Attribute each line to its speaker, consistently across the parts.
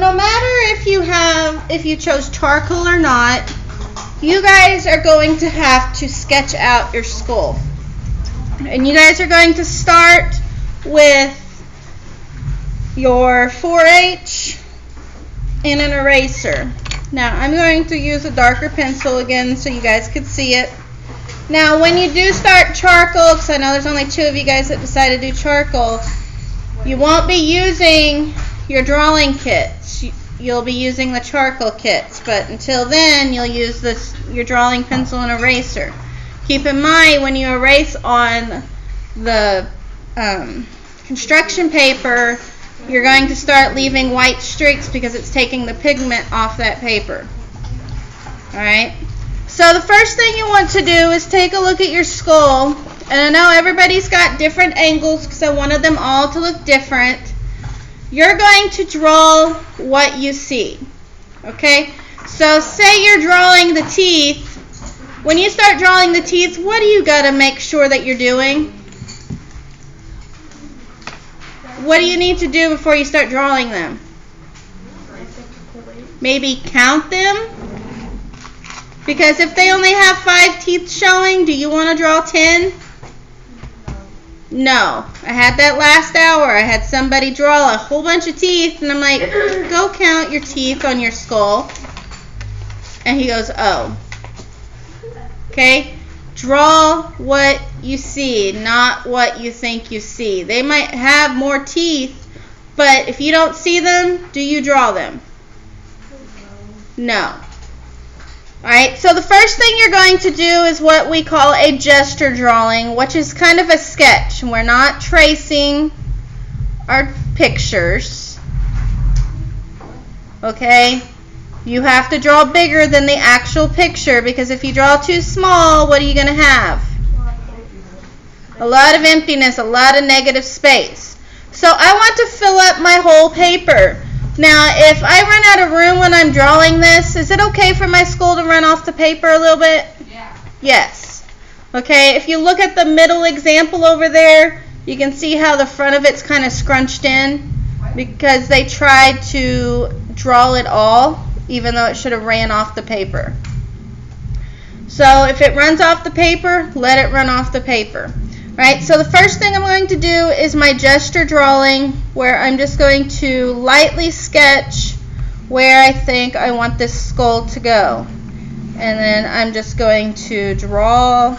Speaker 1: no matter if you chose charcoal or not, you guys are going to have to sketch out your skull. And you guys are going to start with your 4H and an eraser. Now, I'm going to use a darker pencil again so you guys could see it. Now, when you do start charcoal, because I know there's only 2 of you guys that decided to do charcoal, you won't be using your drawing kits. You'll be using the charcoal kits, but until then, you'll use your drawing pencil and eraser. Keep in mind, when you erase on the construction paper, you're going to start leaving white streaks because it's taking the pigment off that paper. Alright? So the first thing you want to do is take a look at your skull. And I know everybody's got different angles because I wanted them all to look different. You're going to draw what you see. Okay? So say you're drawing the teeth. When you start drawing the teeth, what do you got to make sure that you're doing? What do you need to do before you start drawing them? Maybe count them? Because if they only have 5 teeth showing, do you want to draw 10? No. I had that last hour. I had somebody draw a whole bunch of teeth, and I'm like, go count your teeth on your skull. And he goes, oh. Okay? Draw what you see, not what you think you see. They might have more teeth, but if you don't see them, do you draw them? No. Alright, so the first thing you're going to do is what we call a gesture drawing, which is kind of a sketch. We're not tracing our pictures. Okay? You have to draw bigger than the actual picture, because if you draw too small, what are you going to have? A lot of emptiness, a lot of negative space. So I want to fill up my whole paper. Now, if I run out of room when I'm drawing this, is it okay for my skull to run off the paper a little bit?
Speaker 2: Yeah.
Speaker 1: Yes. Okay, if you look at the middle example over there, you can see how the front of it's kind of scrunched in because they tried to draw it all, even though it should have ran off the paper. So if it runs off the paper, let it run off the paper. Right, so the first thing I'm going to do is my gesture drawing, where I'm just going to lightly sketch where I think I want this skull to go. And then I'm just going to draw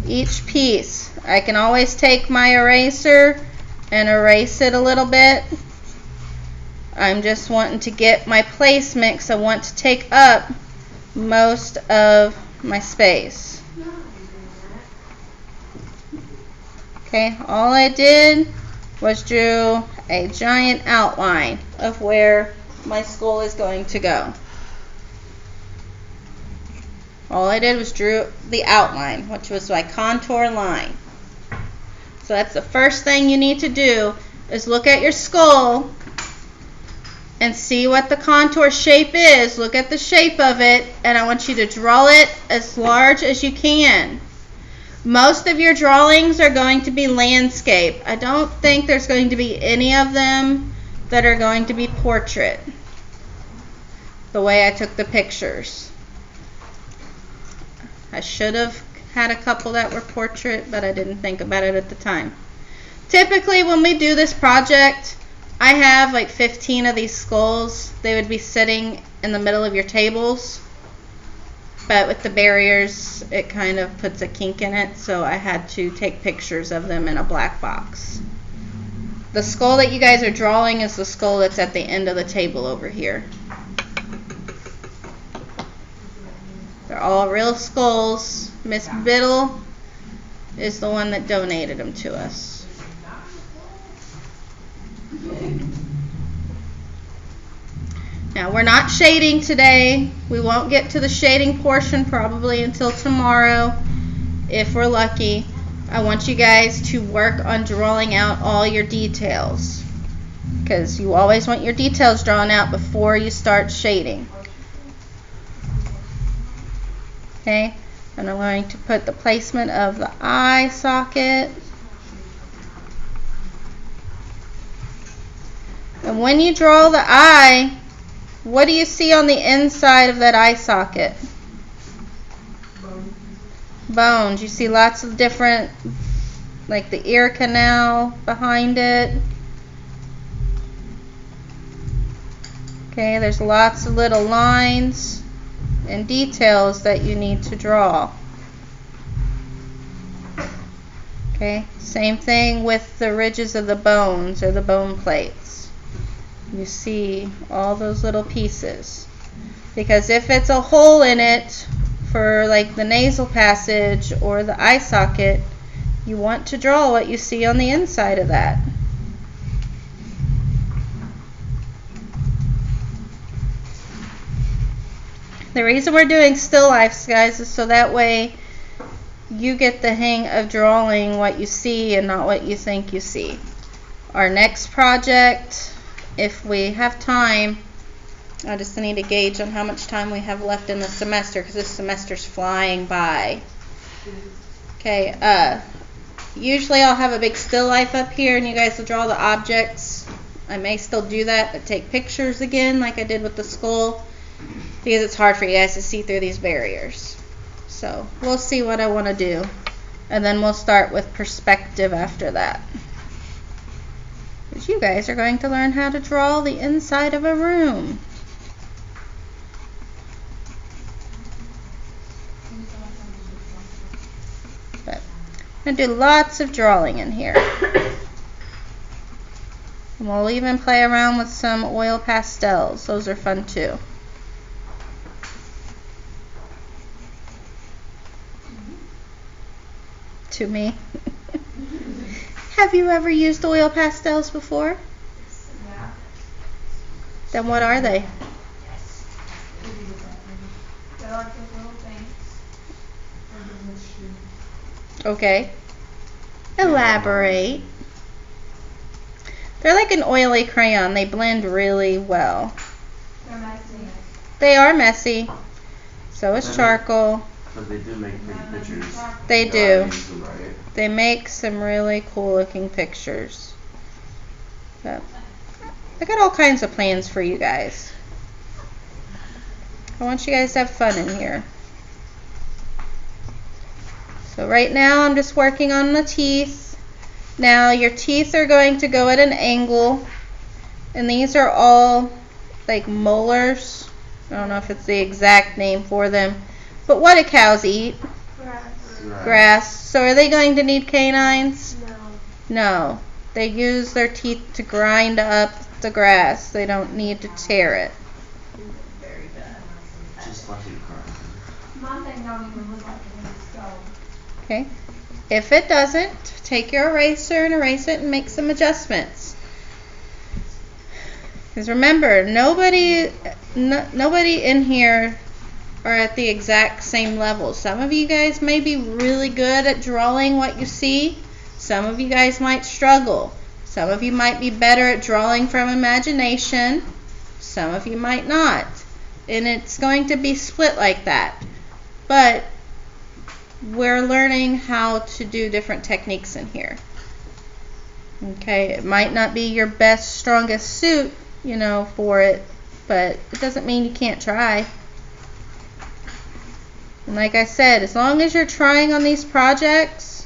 Speaker 1: each piece. I can always take my eraser and erase it a little bit. I'm just wanting to get my placement because I want to take up most of my space. Okay, all I did was drew a giant outline of where my skull is going to go. All I did was drew the outline, which was my contour line. So that's the first thing you need to do, is look at your skull and see what the contour shape is. Look at the shape of it, and I want you to draw it as large as you can. Most of your drawings are going to be landscape. I don't think there's going to be any of them that are going to be portrait, the way I took the pictures. I should have had a couple that were portrait, but I didn't think about it at the time. Typically, when we do this project, I have like 15 of these skulls. They would be sitting in the middle of your tables. But with the barriers, it kind of puts a kink in it, so I had to take pictures of them in a black box. The skull that you guys are drawing is the skull that's at the end of the table over here. They're all real skulls. Miss Biddle is the one that donated them to us. Now, we're not shading today. We won't get to the shading portion probably until tomorrow, if we're lucky. I want you guys to work on drawing out all your details, because you always want your details drawn out before you start shading. Okay, and I'm going to put the placement of the eye socket. And when you draw the eye, what do you see on the inside of that eye socket? Bones. You see lots of different, like the ear canal behind it. Okay, there's lots of little lines and details that you need to draw. Okay, same thing with the ridges of the bones or the bone plates. You see all those little pieces. Because if it's a hole in it for like the nasal passage or the eye socket, you want to draw what you see on the inside of that. The reason we're doing still lifes, guys, is so that way you get the hang of drawing what you see and not what you think you see. Our next project, if we have time, I just need to gauge on how much time we have left in the semester because this semester's flying by. Okay, usually I'll have a big still life up here and you guys will draw the objects. I may still do that, but take pictures again like I did with the skull because it's hard for you guys to see through these barriers. So we'll see what I want to do, and then we'll start with perspective after that. Because you guys are going to learn how to draw the inside of a room. But I'm going to do lots of drawing in here. And we'll even play around with some oil pastels. Those are fun too. To me. Have you ever used oil pastels before?
Speaker 2: Yeah.
Speaker 1: Then what are they?
Speaker 2: They're like those little things.
Speaker 1: Okay. Elaborate. They're like an oily crayon. They blend really well.
Speaker 2: They're messy.
Speaker 1: They are messy. So is charcoal.
Speaker 3: But they do make pretty pictures.
Speaker 1: They
Speaker 3: You gotta
Speaker 1: do.
Speaker 3: use them right.
Speaker 1: They make some really cool looking pictures. But I got all kinds of plans for you guys. I want you guys to have fun in here. So right now I'm just working on the teeth. Now your teeth are going to go at an angle. And these are all like molars. I don't know if it's the exact name for them. But what do cows eat?
Speaker 2: Grass.
Speaker 1: Grass. So are they going to need canines?
Speaker 2: No.
Speaker 1: No. They use their teeth to grind up the grass. They don't need to tear it.
Speaker 2: Very bad.
Speaker 3: Just like you cry.
Speaker 2: My thing don't even look like it needs to go.
Speaker 1: Okay. If it doesn't, take your eraser and erase it and make some adjustments. Because remember, nobody in here are at the exact same level. Some of you guys may be really good at drawing what you see. Some of you guys might struggle. Some of you might be better at drawing from imagination. Some of you might not. And it's going to be split like that. But we're learning how to do different techniques in here. Okay, it might not be your best, strongest suit, for it, but it doesn't mean you can't try. And like I said, as long as you're trying on these projects,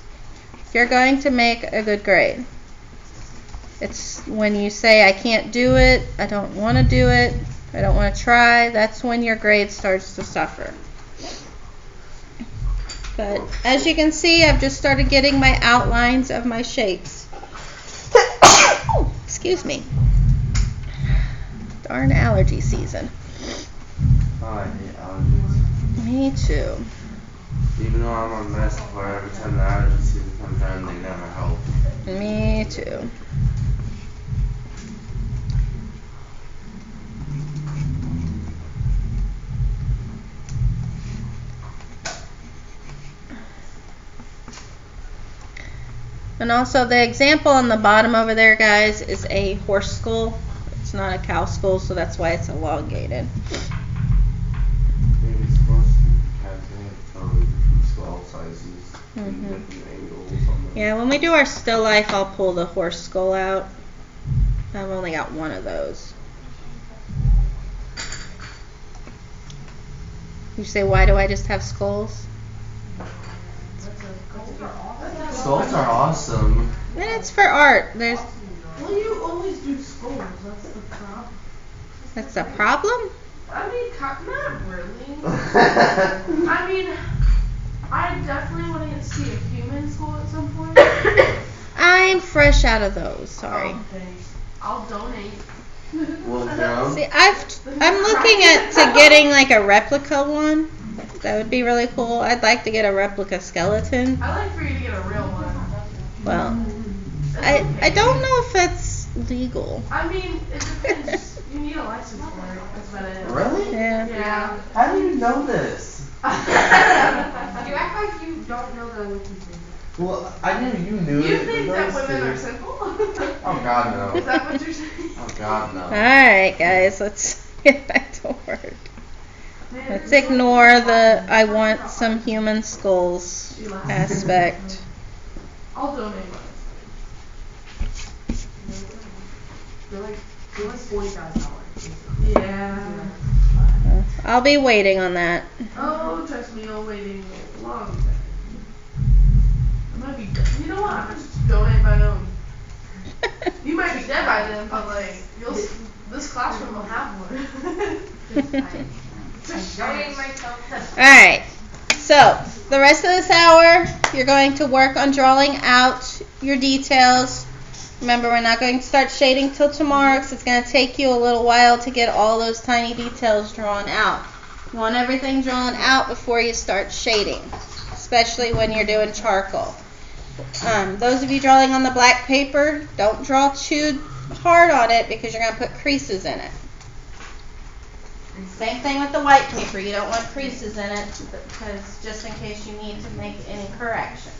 Speaker 1: you're going to make a good grade. It's when you say, I can't do it, I don't want to do it, I don't want to try, that's when your grade starts to suffer. But as you can see, I've just started getting my outlines of my shapes. Oh, excuse me. Darn allergy season.
Speaker 3: Oh, I hate allergies.
Speaker 1: Me too.
Speaker 3: Even though I'm on medicine for every time the allergy season comes around, they never help.
Speaker 1: Me too. And also the example on the bottom over there, guys, is a horse skull. It's not a cow skull, so that's why it's elongated.
Speaker 3: Maybe it's supposed to calculate from skull sizes and different angles on them.
Speaker 1: Yeah, when we do our still life, I'll pull the horse skull out. I've only got one of those. You say, why do I just have skulls?
Speaker 3: Skulls are awesome.
Speaker 1: And it's for art. There's.
Speaker 4: Well, you always do skulls. That's the problem.
Speaker 1: That's a problem?
Speaker 4: I mean, not really. I mean, I definitely want to see a human skull at some point.
Speaker 1: I'm fresh out of those. Sorry.
Speaker 4: Oh, thanks. I'll donate.
Speaker 3: Well, Joe.
Speaker 1: See, I'm looking at getting like a replica one. That would be really cool. I'd like to get a replica skeleton.
Speaker 4: I like for you to get a real one.
Speaker 1: Well,
Speaker 4: That's
Speaker 1: I
Speaker 4: okay.
Speaker 1: don't know if that's legal.
Speaker 4: I mean, it depends. You need a license for it. That's about it.
Speaker 3: Really?
Speaker 1: Yeah.
Speaker 4: Yeah.
Speaker 3: How do you know this?
Speaker 2: You act like you don't know the wiki thing.
Speaker 3: Well, I knew you knew
Speaker 4: You
Speaker 3: it.
Speaker 4: think
Speaker 3: but
Speaker 4: that
Speaker 3: those
Speaker 4: women are
Speaker 3: two-
Speaker 4: simple?
Speaker 3: Oh God, no.
Speaker 4: Is that what you're saying?
Speaker 3: Oh God, no.
Speaker 1: Alright, guys, let's get back to work. Let's ignore the I want some human skulls aspect.
Speaker 4: I'll donate mine.
Speaker 2: They're like $40,000.
Speaker 4: Yeah.
Speaker 1: I'll be waiting on that.
Speaker 4: Oh, trust me, I'm waiting a long time. I might be dead. You know what? I'm gonna just donate my own. You might be dead by then, but like, this classroom will have one.
Speaker 2: Donating myself.
Speaker 1: Alright, so the rest of this hour, you're going to work on drawing out your details. Remember, we're not going to start shading till tomorrow because it's going to take you a little while to get all those tiny details drawn out. You want everything drawn out before you start shading, especially when you're doing charcoal. Those of you drawing on the black paper, don't draw too hard on it because you're going to put creases in it. Same thing with the white paper. You don't want creases in it because just in case you need to make any corrections.